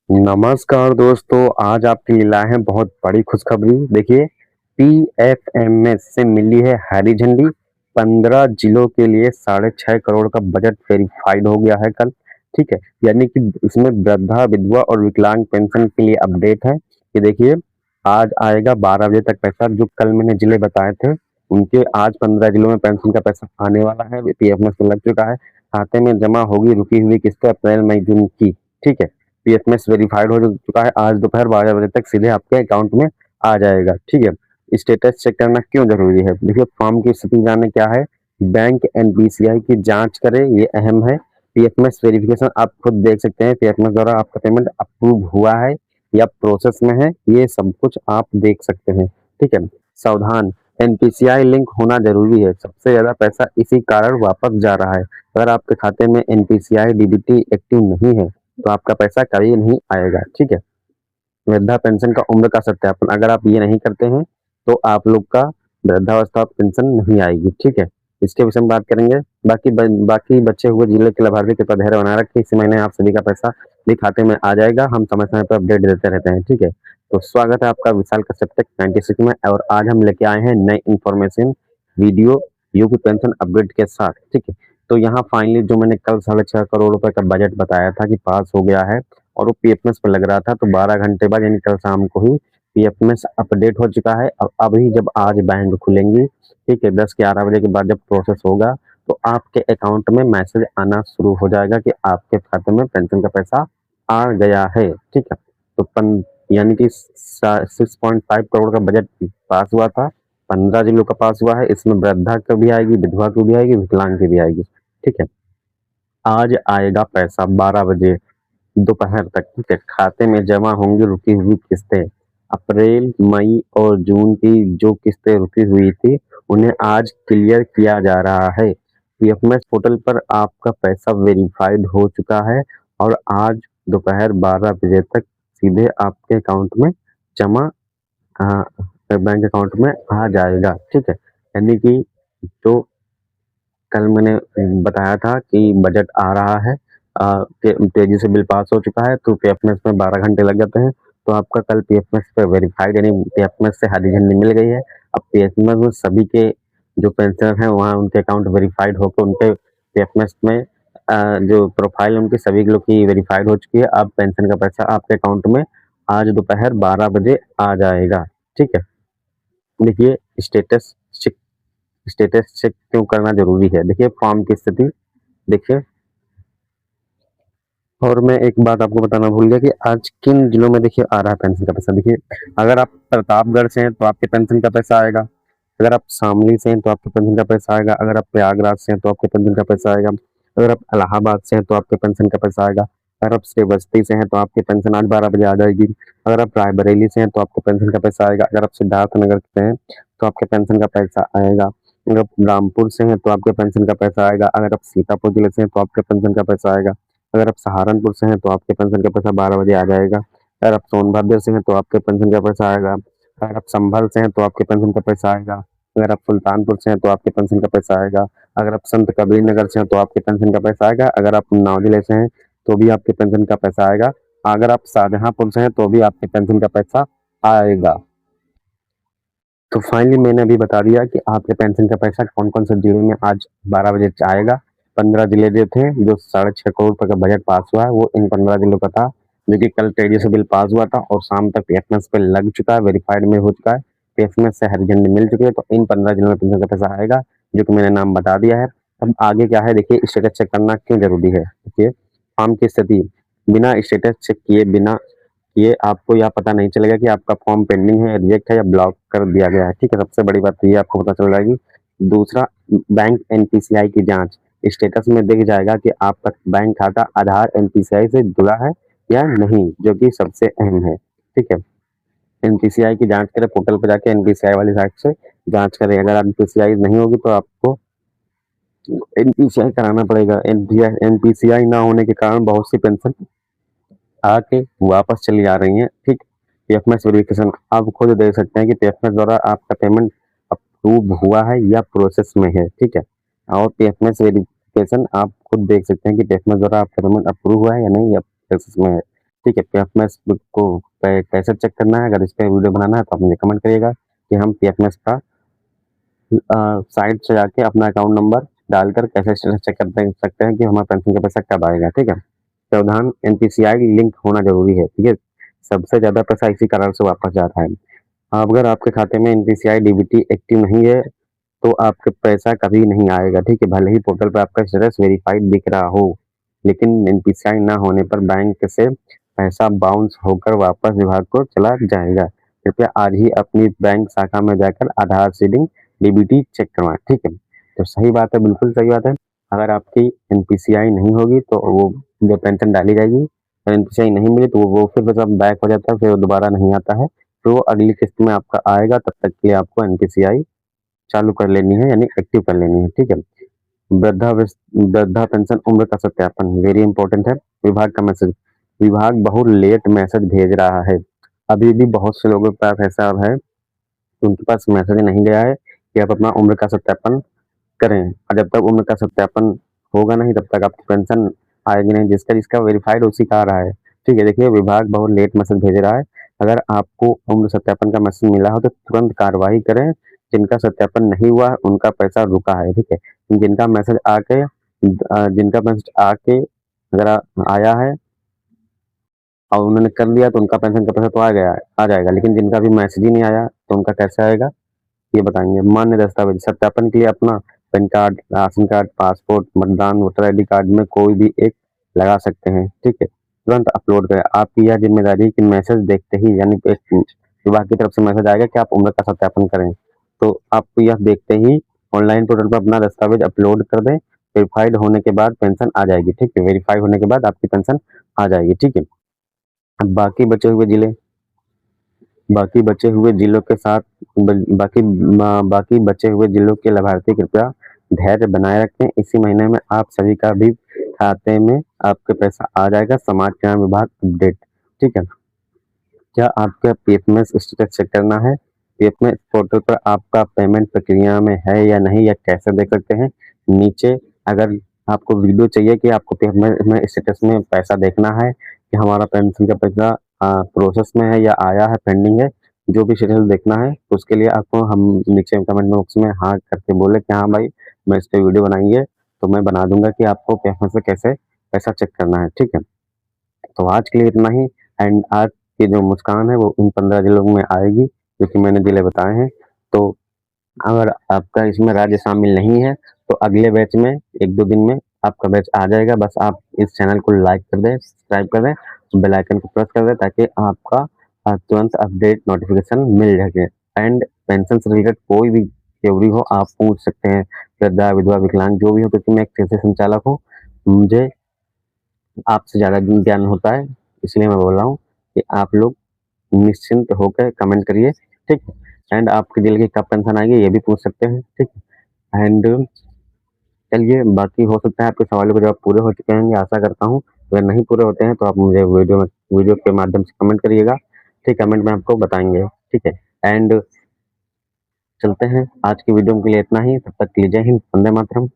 नमस्कार दोस्तों, आज आपके लिए लाए हैं बहुत बड़ी खुशखबरी। देखिए, पीएफएमएस से मिली है हरी झंडी। 15 जिलों के लिए 6.5 करोड़ का बजट वेरीफाइड हो गया है कल। ठीक है, यानी कि इसमें वृद्धा, विधवा और विकलांग पेंशन के लिए अपडेट है कि देखिए, आज आएगा 12 बजे तक पैसा। जो कल मैंने जिले बताए थे, उनके आज 15 जिलों में पेंशन का पैसा आने वाला है। पीएफएमएस में लग चुका है, खाते में जमा होगी रुकी हुई किस्तें अप्रैल मई जून की। ठीक है, पीएफएमएस वेरीफाइड हो चुका है। आज दोपहर 12 बजे तक सीधे आपके अकाउंट में आ जाएगा। ठीक है, स्टेटस चेक करना क्यों जरूरी है? देखिए, फॉर्म की स्थिति जानने क्या है, बैंक एनपीसीआई की जांच करें, ये अहम है। पीएफएमएस वेरिफिकेशन आप खुद देख सकते हैं, पीएफएमएस द्वारा आपका पेमेंट अप्रूव हुआ है या प्रोसेस में है, ये सब कुछ आप देख सकते हैं। ठीक है, सावधान, एनपीसीआई लिंक होना जरूरी है। सबसे ज्यादा पैसा इसी कारण वापस जा रहा है। अगर आपके खाते में एनपीसीआई डीबीटी एक्टिव नहीं है तो आपका पैसा कभी नहीं आएगा। ठीक है, वृद्धा पेंशन का उम्र का सत्यापन, अगर आप ये नहीं करते हैं तो आप लोग का वृद्धावस्था पेंशन नहीं आएगी। ठीक है, इसके विषय में बात करेंगे। बाकी बचे हुए जिले के लाभार्थी कृपया धैर्य बनाए रखें। इसी महीने आप सभी का पैसा भी खाते में आ जाएगा। हम समय समय पर अपडेट देते रहते हैं। ठीक है, तो स्वागत है आपका विशाल कश्यप टेक 96 में, और आज हम लेके आए हैं नई information video UP pension update के साथ। ठीक है, तो यहाँ फाइनली जो मैंने कल 6.5 करोड़ रुपए का बजट बताया था कि पास हो गया है और वो पीएफएमएस पे लग रहा था, तो 12 घंटे बाद यानी कल शाम को ही पीएफएमएस अपडेट हो चुका है। और अभी जब आज बैंक खुलेंगी, ठीक है, 10-11 बजे के बाद जब प्रोसेस होगा तो आपके अकाउंट में मैसेज आना शुरू हो जाएगा कि आपके खाते में पेंशन का पैसा आ गया है। ठीक है, तो यानी कि 6.5 करोड़ का बजट पास हुआ था, 15 जिलों का पास हुआ है। इसमें वृद्धा की भी आएगी, विधवा की भी आएगी, विकलांग की भी आएगी। ठीक है, आज आएगा पैसा 12 बजे दोपहर तक। ठीक है, खाते में जमा होंगी रुकी हुई किस्तें। अप्रैल, मई और जून की जो किस्तें रुकी हुई थी, उन्हें आज क्लियर किया जा रहा है। पीएफएमएस पोर्टल पर आपका पैसा वेरीफाइड हो चुका है और आज दोपहर 12 बजे तक सीधे आपके अकाउंट में जमा बैंक अकाउंट में आ जाएगा। ठीक है, यानी कि जो कल मैंने बताया था कि बजट आ रहा है, तेजी से बिल पास हो चुका है, तो पीएफएमएस में 12 घंटे लग जाते हैं। तो आपका कल पीएफएमएस पे वेरीफाइड यानी पीएफएमएस से हरी झंडी मिल गई है। अब पीएफएमएस में सभी के जो पेंशनर हैं वहाँ उनके अकाउंट वेरीफाइड होकर उनके पीएफएमएस में जो प्रोफाइल उनकी सभी लोग की वेरीफाइड हो चुकी है। अब पेंशन का पैसा आपके अकाउंट में आज दोपहर 12 बजे आ जाएगा। ठीक है, देखिए, स्टेटस चेक क्यों करना जरूरी है? देखिए, फॉर्म की स्थिति देखिए। और मैं एक बात आपको बताना भूल गया कि आज किन जिलों में देखिए आ रहा है पेंशन का पैसा। देखिए, अगर आप प्रतापगढ़ से हैं तो आपके पेंशन का पैसा आएगा। अगर आप शामली से हैं तो आपके पेंशन का पैसा आएगा। अगर आप प्रयागराज से हैं तो आपके पेंशन का पैसा आएगा। अगर आप इलाहाबाद से हैं तो आपके पेंशन का पैसा आएगा। अगर आप श्रीवस्ती से हैं तो आपकी पेंशन आज 12 बजे आ जाएगी। अगर आप रायबरेली से हैं तो आपके पेंशन का पैसा आएगा। अगर आप सिद्धार्थनगर से हैं तो आपके पेंशन का पैसा आएगा। अगर आप रामपुर से हैं तो आपके पेंशन का पैसा आएगा। अगर आप सीतापुर जिले से हैं तो आपके पेंशन का पैसा आएगा। अगर आप सहारनपुर से हैं तो आपके पेंशन का पैसा 12 बजे आ जाएगा। अगर आप सोनभद्र से हैं तो आपके पेंशन का पैसा आएगा। अगर आप संभल से हैं तो आपके पेंशन का पैसा आएगा। अगर आप सुल्तानपुर से हैं तो आपके पेंशन का पैसा आएगा। अगर आप संत कबीर नगर से हैं तो आपके पेंशन का पैसा आएगा। अगर आप उन्नाव जिले से हैं तो भी आपके पेंशन का पैसा आएगा। अगर आप शाहजहांपुर से हैं तो भी आपके पेंशन का पैसा आएगा। तो फाइनली मैंने अभी बता दिया कि आपके पेंशन का पैसा कौन कौन से जिले में आज 12 बजे आएगा। 15 जिले जो थे, जो 6.5 करोड़ रुपए का बजट पास हुआ है, वो इन 15 जिलों का था, जो कि कल तेजी से बिल पास हुआ था और शाम तक पीएफएमएस पे लग चुका है, वेरीफाइड में हो चुका है, पीएफएमएस से हरी झंडी मिल चुकी है। तो इन 15 जिलों में पेंशन का पैसा आएगा, जो कि मैंने नाम बता दिया है। अब आगे क्या है, देखिए, स्टेटस चेक करना क्यों जरूरी है। देखिए, फॉर्म की स्थिति बिना स्टेटस चेक किए बिना ये आपको यह पता नहीं चलेगा कि आपका फॉर्म पेंडिंग है, रिजेक्ट है या ब्लॉक कर दिया गया है। ठीक है, सबसे बड़ी बात तो ये आपको पता चल जाएगी। दूसरा, बैंक एनपीसीआई की जांच स्टेटस में दिख जाएगा कि आपका बैंक खाता आधार एनपीसीआई से जुड़ा है या नहीं, जो कि सबसे अहम है। ठीक है, एनपीसीआई की जांच करें, पोर्टल पर जाके एनपीसीआई वाली साइट से जांच करें। अगर एनपीसीआई नहीं होगी तो आपको एनपीसीआई कराना पड़ेगा। एनपीसीआई ना होने के कारण बहुत सी पेंशन आके वापस चली आ रही हैं। ठीक, पीएफएमएस वेरिफिकेशन आप खुद देख सकते हैं कि पीएफएमएस द्वारा आपका पेमेंट अप्रूव हुआ है या प्रोसेस में है। ठीक है, और पीएफएमएस वेरिफिकेशन आप खुद देख सकते हैं कि पीएफएमएस द्वारा आपका पेमेंट अप्रूव हुआ है या नहीं, या प्रोसेस में है। ठीक है, पीएफएमएस को कैसे चेक करना है, अगर इस पे वीडियो बनाना है तो आप मुझे कमेंट करिएगा कि हम पीएफएमएस का साइट से जाके अपना अकाउंट नंबर डालकर कैसे स्टेटस चेक कर सकते हैं कि हमारा पेंशन का पैसा कब आएगा। ठीक है, प्रावधान एनपीसीआई लिंक होना जरूरी है। ठीक है, सबसे ज्यादा पैसा इसी कारण से वापस जा रहा है। अगर आपके खाते में एनपीसीआई डीबीटी एक्टिव नहीं है तो आपके पैसा कभी नहीं आएगा। ठीक है, भले ही पोर्टल पर आपका स्टेटस वेरीफाइड दिख रहा हो, लेकिन एनपीसीआई ना होने पर बैंक से पैसा बाउंस होकर वापस विभाग को चला जाएगा। कृपया आज ही अपनी बैंक शाखा में जाकर आधार सीडिंग डीबीटी चेक करवाएं। ठीक है, तो सही बात है, बिल्कुल सही बात है। अगर आपकी एनपीसीआई नहीं होगी तो वो जो पेंशन डाली जाएगी, और एनपीसीआई नहीं मिली तो वो फिर बस बैक हो जाता है, फिर वो दोबारा नहीं आता है। तो वो अगली किस्त में आपका आएगा, तब तक के लिए आपको एनपीसीआई चालू कर लेनी है, यानी एक्टिव कर लेनी है। ठीक है, वृद्धा पेंशन उम्र का सत्यापन वेरी इंपॉर्टेंट है। विभाग का मैसेज, विभाग बहुत लेट मैसेज भेज रहा है। अभी भी बहुत से लोगों के पास ऐसा है कि उनके पास मैसेज नहीं गया है कि आप अपना उम्र का सत्यापन करें, और जब तक उम्र का सत्यापन होगा नहीं तब तक आपकी पेंशन आएगी नहीं। जिसका जिसका वेरीफाइड उसी का आ रहा है। ठीक है, देखिए विभाग बहुत लेट मैसेज भेज रहा है। अगर आपको उम्र सत्यापन का मैसेज मिला हो तो तुरंत कार्रवाई करें। जिनका सत्यापन नहीं हुआ है उनका पैसा रुका है। ठीक है, जिनका मैसेज आके अगर आया है और उन्होंने कर दिया तो उनका पेंशन का पैसा तो आ जाएगा, लेकिन जिनका भी मैसेज ही नहीं आया तो उनका कैसे आएगा ये बताएंगे। मान्य दस्तावेज सत्यापन के लिए अपना pan card, ration card, passport, मतदान वोटर आईडी कार्ड में कोई भी एक लगा सकते हैं। ठीक है, तुरंत अपलोड करें। आपकी यह जिम्मेदारी है कि मैसेज देखते ही, यानी एक विभाग की तरफ से मैसेज आएगा कि आप उम्र का सत्यापन करें, तो आपको यह देखते ही ऑनलाइन पोर्टल पर अपना दस्तावेज अपलोड कर दें। वेरीफाइड होने के बाद पेंशन आ जाएगी। ठीक है, वेरीफाई होने के बाद आपकी पेंशन आ जाएगी। ठीक है, अब बाकी बचे हुए जिलों के साथ बाकी बचे हुए जिलों के लाभार्थी कृपया धैर्य बनाए रखें। इसी महीने में आप सभी का भी खाते में आपके पैसा आ जाएगा। समाज कल्याण विभाग अपडेट। ठीक है, क्या आपका पीएफएमएस स्टेटस चेक करना है? पीएफएमएस पोर्टल पर आपका पेमेंट प्रक्रिया में है या नहीं, या कैसे देख सकते हैं? नीचे अगर आपको वीडियो चाहिए कि आपको पीएफएमएस में स्टेटस में पैसा देखना है कि हमारा पेंशन का पैसा प्रोसेस में है या आया है, पेंडिंग है, जो भी स्टेटस देखना है उसके लिए आपको हम नीचे कमेंट बॉक्स में हाँ करके बोले कि हाँ भाई मैं इस पर वीडियो बनाइए, तो मैं बना दूंगा कि आपको पीएफएमएस से कैसे पैसा चेक करना है। ठीक है, तो आज के लिए इतना ही। एंड आज की जो मुस्कान है वो इन 15 जिलों में आएगी जो कि मैंने जिले बताए हैं। तो अगर आपका इसमें राज्य शामिल नहीं है तो अगले बैच में 1-2 दिन में आपका बैच आ जाएगा। बस आप इस चैनल को लाइक कर दें, सब्सक्राइब कर दें, बेल आइकन को प्रेस कर दें ताकि आपका तुरंत अपडेट नोटिफिकेशन मिल जाए। एंड पेंशन से रिलेटेड कोई भी क्वेरी हो आप पूछ सकते हैं, वृद्धा विधवा विकलांग जो भी हो, क्योंकि मैं एक कृषि संचालक हूँ, मुझे आपसे ज़्यादा ज्ञान होता है, इसलिए मैं बोल रहा हूँ कि आप लोग निश्चिंत होकर कमेंट करिए। ठीक, एंड आपके दिल की कब पेंशन आएगी ये भी पूछ सकते हैं। ठीक, एंड चलिए बाकी हो सकता है आपके सवालों के जवाब पूरे हो चुके होंगे, आशा करता हूँ। अगर नहीं पूरे होते हैं तो आप मुझे वीडियो के माध्यम से कमेंट करिएगा। ठीक, कमेंट में आपको बताएंगे। ठीक है, एंड चलते हैं, आज की वीडियो के लिए इतना ही। तब तक के लिए जय हिंद, वंदे मातरम।